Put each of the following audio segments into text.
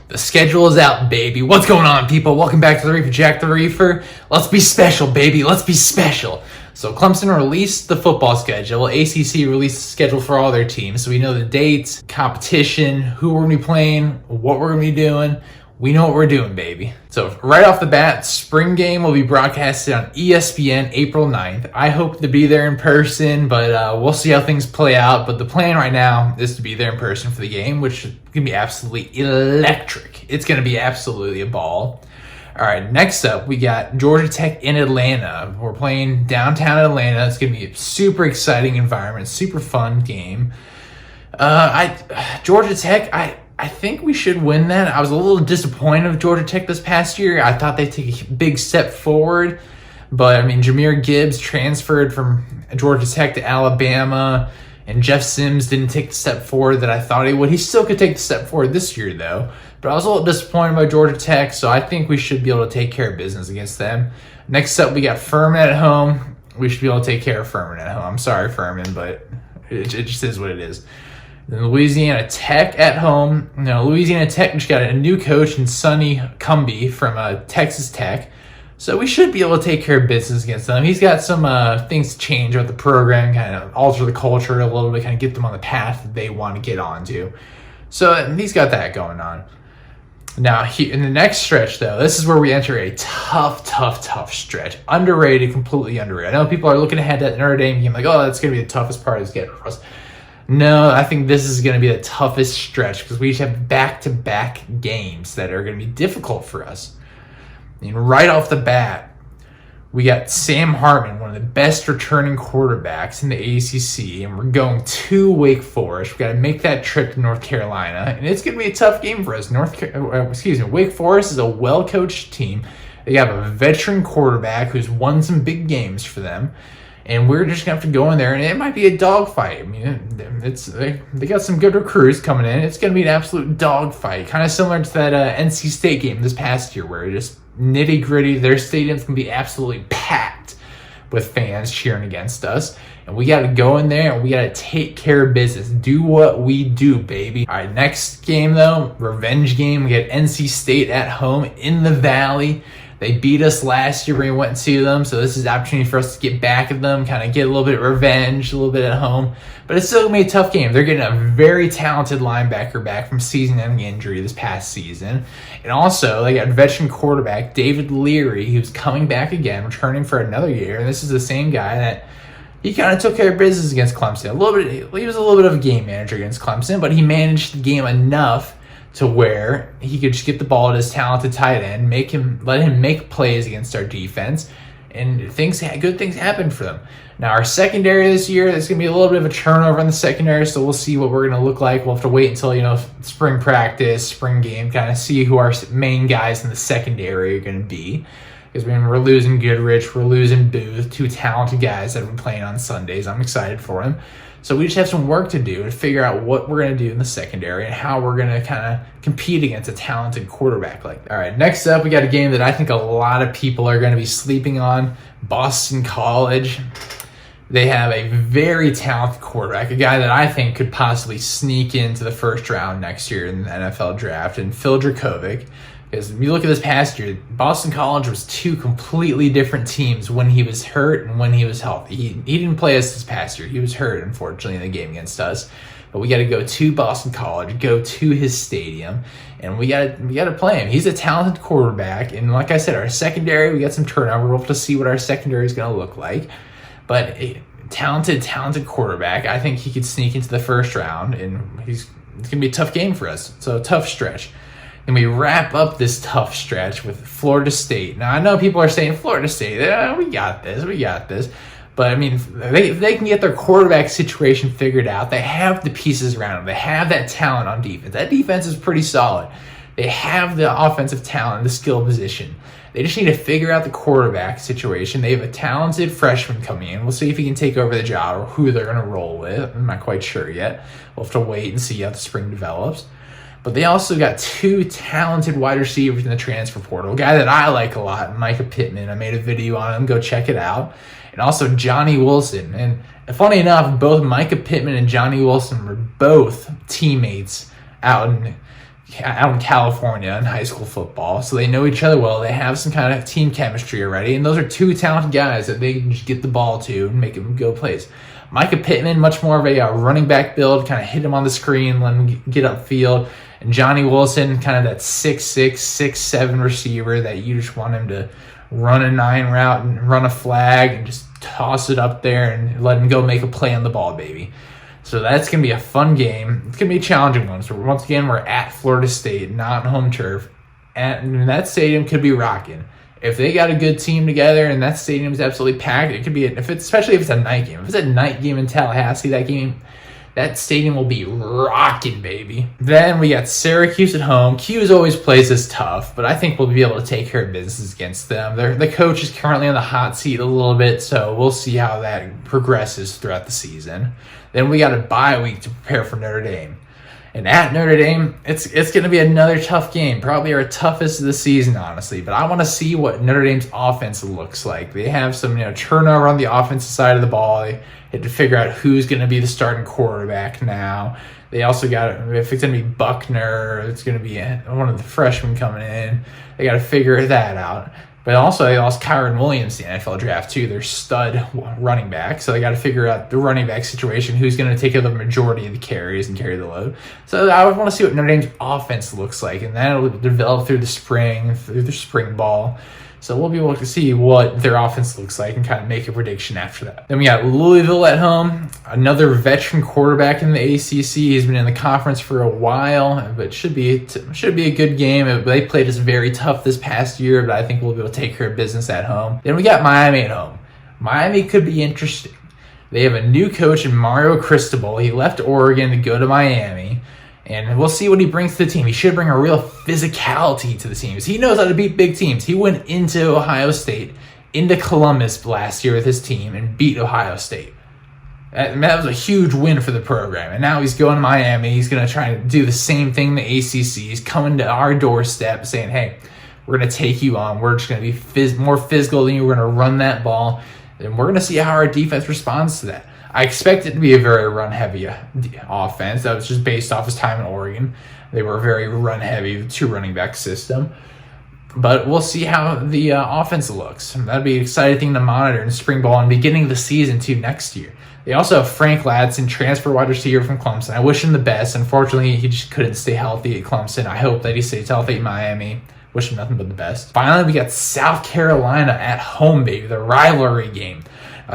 The schedule is out, baby. What's going on, people? Welcome back to the Reefer, Jack the Reefer. Let's be special, baby. Let's be special. So Clemson released the football schedule. ACC released the schedule for all their teams. So we know the dates, competition, who we're going to be playing, what we're going to be doing. We know what we're doing, baby. So right off the bat, spring game will be broadcasted on ESPN April 9th. I hope to be there in person, but we'll see how things play out. But the plan right now is to be there in person for the game, which is going to be absolutely electric. It's going to be absolutely a ball. All right, next up, we got Georgia Tech in Atlanta. We're playing downtown Atlanta. It's going to be a super exciting environment, super fun game. Georgia Tech, I think we should win that. I was a little disappointed with Georgia Tech this past year. I thought they'd take a big step forward. But, I mean, Jahmyr Gibbs transferred from Georgia Tech to Alabama, and Jeff Sims didn't take the step forward that I thought he would. He still could take the step forward this year, though. But I was a little disappointed by Georgia Tech, so I think we should be able to take care of business against them. Next up, we got Furman at home. We should be able to take care of Furman at home. I'm sorry, Furman, but it just is what it is. Then Louisiana Tech at home. Louisiana Tech just got a new coach in Sonny Cumbie from Texas Tech. So we should be able to take care of business against them. He's got some things to change about the program, kind of alter the culture a little bit, kind of get them on the path that they want to get onto. So he's got that going on. Now, in the next stretch, though, this is where we enter a tough stretch. Underrated, completely underrated. I know people are looking ahead at Notre Dame game like, oh, that's going to be the toughest part of this game for us. No, I think this is going to be the toughest stretch because we have back-to-back games that are going to be difficult for us. And right off the bat, we got Sam Hartman, one of the best returning quarterbacks in the ACC, and we're going to Wake Forest. We've got to make that trip to North Carolina, and it's going to be a tough game for us. Wake Forest is a well-coached team. They have a veteran quarterback who's won some big games for them. And we're just going to have to go in there, and it might be a dogfight. I mean, they got some good recruits coming in. It's going to be an absolute dogfight, kind of similar to that NC State game this past year where it just nitty-gritty. Their stadium's going to be absolutely packed with fans cheering against us. And we got to go in there, and we got to take care of business. Do what we do, baby. All right, next game, though, revenge game. We got NC State at home in the Valley. They beat us last year when we went and see them, so this is an opportunity for us to get back at them, kind of get a little bit of revenge, a little bit at home. But it's still going to be a tough game. They're getting a very talented linebacker back from season-ending injury this past season. And also, they got veteran quarterback David Leary, who's coming back again, returning for another year. And this is the same guy that he kind of took care of business against Clemson. He was a little bit of a game manager against Clemson, but he managed the game enough to where he could just get the ball at his talented tight end, let him make plays against our defense, and good things happen for them. Now, our secondary this year, there's going to be a little bit of a turnover in the secondary, so we'll see what we're going to look like. We'll have to wait until, spring practice, spring game, kind of see who our main guys in the secondary are going to be. Because we're losing Goodrich, we're losing Booth, two talented guys that have been playing on Sundays. I'm excited for them. So we just have some work to do to figure out what we're going to do in the secondary and how we're going to kind of compete against a talented quarterback like that. All right, next up, we got a game that I think a lot of people are going to be sleeping on, Boston College. They have a very talented quarterback, a guy that I think could possibly sneak into the first round next year in the NFL draft, and Phil Dracovic. Because if you look at this past year, Boston College was two completely different teams when he was hurt and when he was healthy. He didn't play us this past year. He was hurt, unfortunately, in the game against us. But we got to go to Boston College, go to his stadium, and we got to play him. He's a talented quarterback, and like I said, our secondary, we got some turnover. We'll have to see what our secondary is going to look like. But a talented quarterback, I think he could sneak into the first round, and it's going to be a tough game for us. So a tough stretch. And we wrap up this tough stretch with Florida State. Now, I know people are saying, Florida State, we got this. But, I mean, they can get their quarterback situation figured out. They have the pieces around them. They have that talent on defense. That defense is pretty solid. They have the offensive talent, the skill position. They just need to figure out the quarterback situation. They have a talented freshman coming in. We'll see if he can take over the job or who they're going to roll with. I'm not quite sure yet. We'll have to wait and see how the spring develops. But they also got two talented wide receivers in the transfer portal. A guy that I like a lot, Micah Pittman. I made a video on him. Go check it out. And also Johnny Wilson. And funny enough, both Micah Pittman and Johnny Wilson were both teammates out in out in California in high school football, so they know each other well. They have some kind of team chemistry already, and those are two talented guys that they can just get the ball to and make them go plays. Micah Pittman, much more of a running back build, kind of hit him on the screen, let him get upfield. And Johnny Wilson, kind of that 6'6", 6'7" receiver that you just want him to run a 9 route and run a flag and just toss it up there and let him go make a play on the ball, baby. So that's going to be a fun game. It's going to be a challenging one. So once again, we're at Florida State, not home turf. And that stadium could be rocking. If they got a good team together and that stadium is absolutely packed, it could be, especially if it's a night game. If it's a night game in Tallahassee, that stadium will be rocking, baby. Then we got Syracuse at home. Q's always plays us tough, but I think we'll be able to take care of business against them. The coach is currently on the hot seat a little bit, so we'll see how that progresses throughout the season. Then we got a bye week to prepare for Notre Dame. And at Notre Dame, it's going to be another tough game, probably our toughest of the season, honestly. But I want to see what Notre Dame's offense looks like. They have some turnover on the offensive side of the ball. They had to figure out who's going to be the starting quarterback now. They also got, if it's going to be Buckner, it's going to be one of the freshmen coming in. They got to figure that out. But also, they lost Kyron Williams in the NFL draft, too. They're stud running back. So they got to figure out the running back situation, who's going to take the majority of the carries and carry the load. So I want to see what Notre Dame's offense looks like. And that'll develop through the spring ball. So we'll be able to see what their offense looks like and kind of make a prediction after that. Then we got Louisville at home, another veteran quarterback in the ACC. He's been in the conference for a while, but should be a good game. They played us very tough this past year, but I think we'll be able to take care of business at home. Then we got Miami at home. Miami could be interesting. They have a new coach in Mario Cristobal. He left Oregon to go to Miami. And we'll see what he brings to the team. He should bring a real physicality to the teams. He knows how to beat big teams. He went into Ohio State, into Columbus last year with his team and beat Ohio State. That was a huge win for the program. And now he's going to Miami. He's going to try to do the same thing in the ACC. He's coming to our doorstep saying, hey, we're going to take you on. We're just going to be more physical than you. We're going to run that ball. And we're going to see how our defense responds to that. I expect it to be a very run-heavy offense. That was just based off his time in Oregon. They were very run-heavy, two running back system. But we'll see how the offense looks. That'd be an exciting thing to monitor in spring ball and beginning of the season, too, next year. They also have Frank Ladson, transfer wide receiver from Clemson. I wish him the best. Unfortunately, he just couldn't stay healthy at Clemson. I hope that he stays healthy at Miami. Wish him nothing but the best. Finally, we got South Carolina at home, baby, the rivalry game.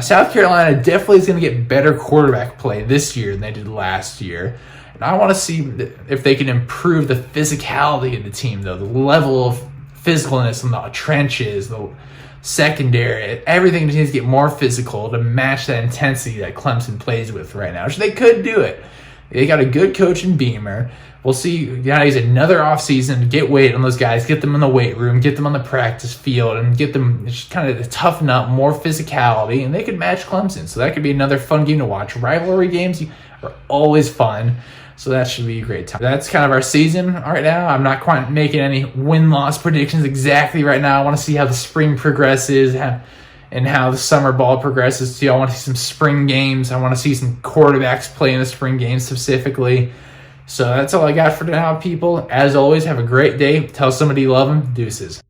South Carolina definitely is going to get better quarterback play this year than they did last year. And I want to see if they can improve the physicality of the team, though. The level of physicalness in the trenches, the secondary, everything needs to get more physical to match that intensity that Clemson plays with right now. So they could do it. They got a good coach in Beamer. We'll see. He's another offseason to get weight on those guys, get them in the weight room, get them on the practice field, and get them just kind of to toughen up, more physicality, and they could match Clemson. So that could be another fun game to watch. Rivalry games are always fun, so that should be a great time. That's kind of our season right now. I'm not quite making any win-loss predictions exactly right now. I want to see how the spring progresses and how the summer ball progresses too. I want to see some spring games. I want to see some quarterbacks play in the spring games specifically. So that's all I got for now, people. As always, have a great day. Tell somebody you love them. Deuces.